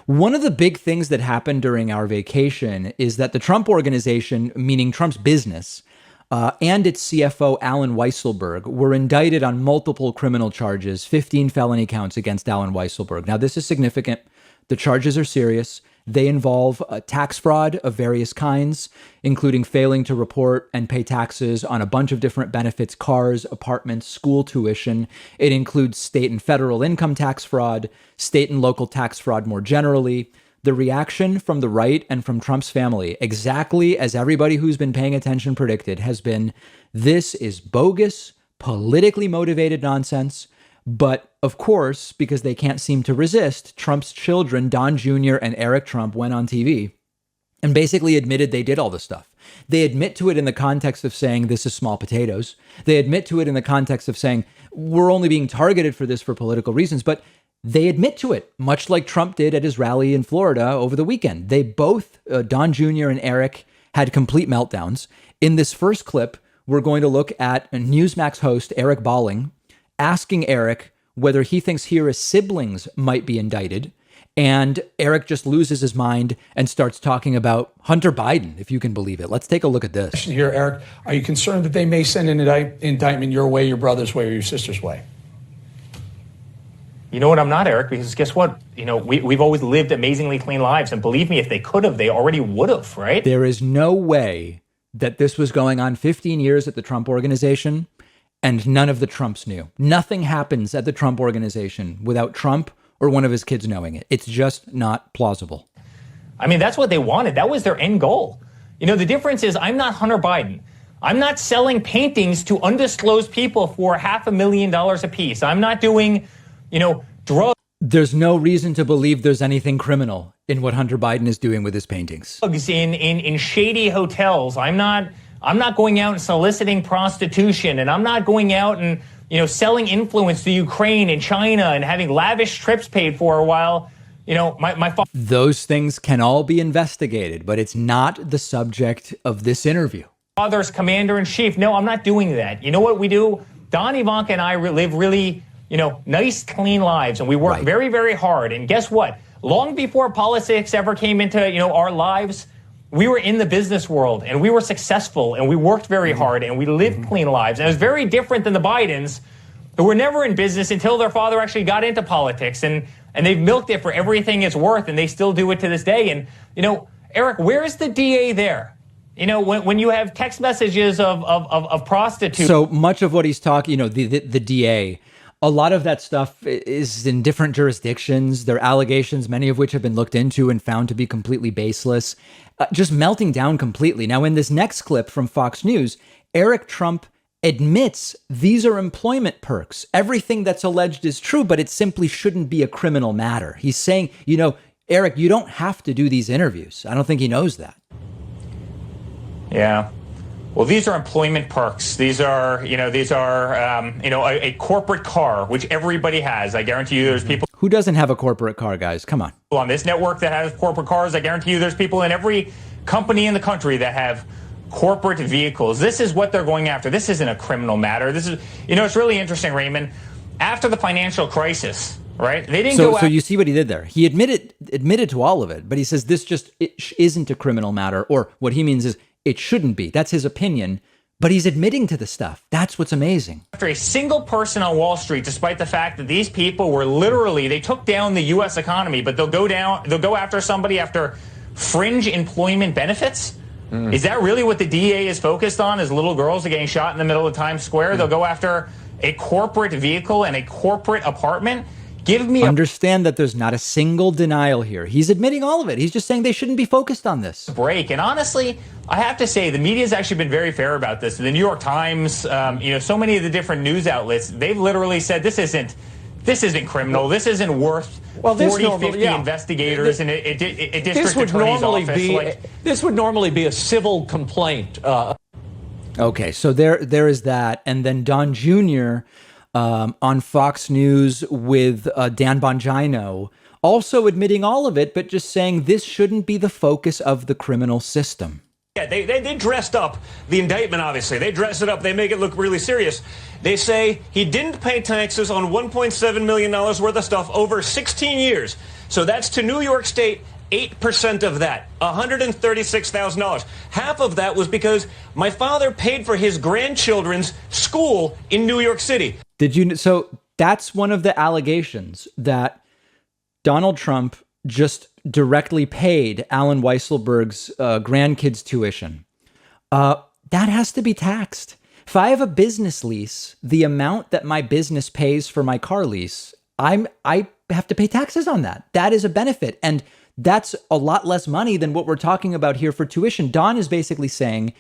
One of the big things that happened during our vacation is that the Trump Organization, meaning Trump's business, and its CFO, Alan Weisselberg, were indicted on multiple criminal charges, 15 felony counts against Alan Weisselberg. Now, this is significant. The charges are serious. They involve tax fraud of various kinds, including failing to report and pay taxes on a bunch of different benefits, cars, apartments, school tuition. It includes state and federal income tax fraud, state and local tax fraud more generally. The reaction from the right and from Trump's family, exactly as everybody who's been paying attention predicted, has been, this is bogus, politically motivated nonsense. But of course, because they can't seem to resist, Trump's children, Don Jr. and Eric Trump, went on TV and basically admitted they did all this stuff. They admit to it in the context of saying this is small potatoes. They admit to it in the context of saying we're only being targeted for this for political reasons. But they admit to it, much like Trump did at his rally in Florida over the weekend. They both, Don Jr. and Eric, had complete meltdowns. In this first clip, we're going to look at Newsmax host Eric Bolling asking Eric whether he thinks he or his siblings might be indicted. And Eric just loses his mind and starts talking about Hunter Biden, if you can believe it. Let's take a look at this. Here, Eric, are you concerned that they may send an indictment your way, your brother's way, or your sister's way? You know what? I'm not, Eric, because guess what? You know, we've always lived amazingly clean lives. And believe me, if they could have, they already would have, right? There is no way that this was going on 15 years at the Trump Organization and none of the Trumps knew. Nothing happens at the Trump Organization without Trump or one of his kids knowing it. It's just not plausible. I mean, that's what they wanted. That was their end goal. You know, the difference is I'm not Hunter Biden. I'm not selling paintings to undisclosed people for $500,000 a piece. I'm not doing, you know, drugs. There's no reason to believe there's anything criminal in what Hunter Biden is doing with his paintings. In shady hotels. I'm not going out and soliciting prostitution, and I'm not going out and, you know, selling influence to Ukraine and China and having lavish trips paid for while, you know, my father. Those things can all be investigated, but it's not the subject of this interview. Father's commander-in-chief. No, I'm not doing that. You know what we do? Don, Ivanka, and I live really, you know, nice, clean lives, and we work very, very hard. And guess what? Long before politics ever came into, you know, our lives, we were in the business world, and we were successful, and we worked very hard, and we lived clean lives. And it was very different than the Bidens, who were never in business until their father actually got into politics, and they've milked it for everything it's worth, and they still do it to this day. And, you know, Eric, where is the DA there? You know, when you have text messages of prostitutes. So much of what he's talking, you know, the DA, a lot of that stuff is in different jurisdictions. There are allegations, many of which have been looked into and found to be completely baseless, just melting down completely. Now, in this next clip from Fox News, Eric Trump admits these are employment perks. Everything that's alleged is true, but it simply shouldn't be a criminal matter. He's saying, you know, Eric, you don't have to do these interviews. I don't think he knows that. Yeah. Well, these are employment perks. These are, a corporate car, which everybody has. I guarantee you there's people. Who doesn't have a corporate car, guys? Come on. On this network that has corporate cars. I guarantee you there's people in every company in the country that have corporate vehicles. This is what they're going after. This isn't a criminal matter. This is, you know, it's really interesting, Raymond. After the financial crisis, right? They didn't go. So you see what he did there. He admitted to all of it, but he says this just isn't a criminal matter, or what he means is it shouldn't be. That's his opinion, but he's admitting to the stuff. That's what's amazing. After a single person on Wall Street, despite the fact that these people were literally, they took down the U.S. economy, but they'll go after somebody after fringe employment benefits. Is that really what the DA is focused on? Is little girls are getting shot in the middle of Times Square? They'll go after a corporate vehicle and a corporate apartment. Understand that there's not a single denial here. He's admitting all of it. He's just saying they shouldn't be focused on this. Break. And honestly, I have to say the media has actually been very fair about this. The New York Times, so many of the different news outlets, they've literally said this isn't criminal. This isn't worth 50 investigators in a district attorney's office. This would normally be a civil complaint. Okay, so there is that. And then Don Jr. On Fox News with Dan Bongino, also admitting all of it, but just saying this shouldn't be the focus of the criminal system. Yeah, they dressed up the indictment, obviously. They dress it up. They make it look really serious. They say he didn't pay taxes on $1.7 million worth of stuff over 16 years. So that's to New York State, 8% of that, $136,000. Half of that was because my father paid for his grandchildren's school in New York City. So that's one of the allegations, that Donald Trump just directly paid Alan Weisselberg's grandkids' tuition. That has to be taxed. If I have a business lease, the amount that my business pays for my car lease, I have to pay taxes on that. That is a benefit. And that's a lot less money than what we're talking about here for tuition. Don is basically saying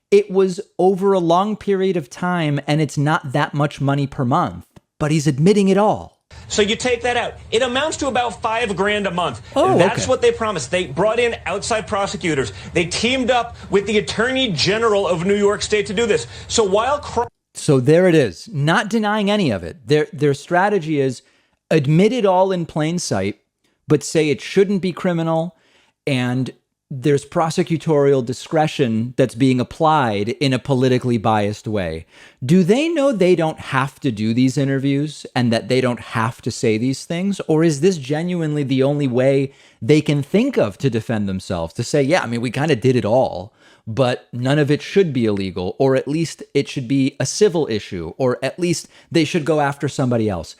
it was over a long period of time and it's not that much money per month, but he's admitting it all. So you take that out. It amounts to about $5,000 a month. Oh, That's okay. what they promised. They brought in outside prosecutors. They teamed up with the Attorney General of New York State to do this. So So there it is, not denying any of it. Their strategy is admit it all in plain sight, but say it shouldn't be criminal, and there's prosecutorial discretion that's being applied in a politically biased way. Do they know they don't have to do these interviews and that they don't have to say these things? Or is this genuinely the only way they can think of to defend themselves? To say, yeah, I mean, we kind of did it all, but none of it should be illegal, or at least it should be a civil issue, or at least they should go after somebody else.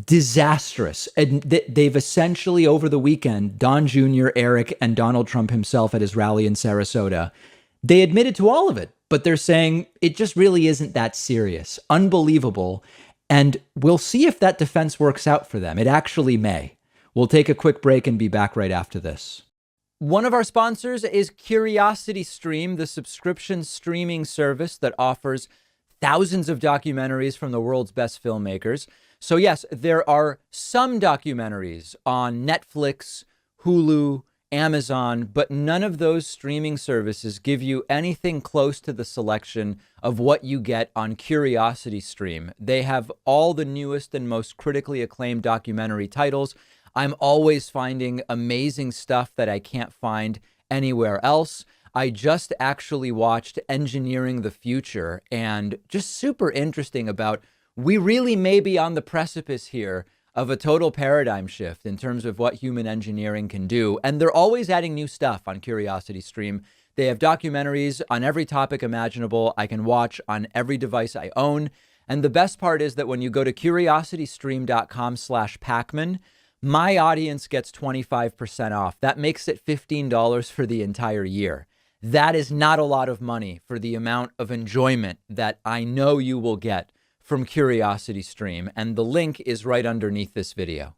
Disastrous. And they've essentially, over the weekend, Don Jr., Eric, and Donald Trump himself at his rally in Sarasota, they admitted to all of it, but they're saying it just really isn't that serious. Unbelievable. And we'll see if that defense works out for them. It actually may. We'll take a quick break and be back right after this. One of our sponsors is CuriosityStream, the subscription streaming service that offers thousands of documentaries from the world's best filmmakers. So yes, there are some documentaries on Netflix, Hulu, Amazon, but none of those streaming services give you anything close to the selection of what you get on CuriosityStream. They have all the newest and most critically acclaimed documentary titles. I'm always finding amazing stuff that I can't find anywhere else. I just actually watched Engineering the Future, and just super interesting about we really may be on the precipice here of a total paradigm shift in terms of what human engineering can do. And they're always adding new stuff on CuriosityStream. They have documentaries on every topic imaginable I can watch on every device I own. And the best part is that when you go to curiositystream.com/Pakman, my audience gets 25% off. That makes it $15 for the entire year. That is not a lot of money for the amount of enjoyment that I know you will get from CuriosityStream, and the link is right underneath this video.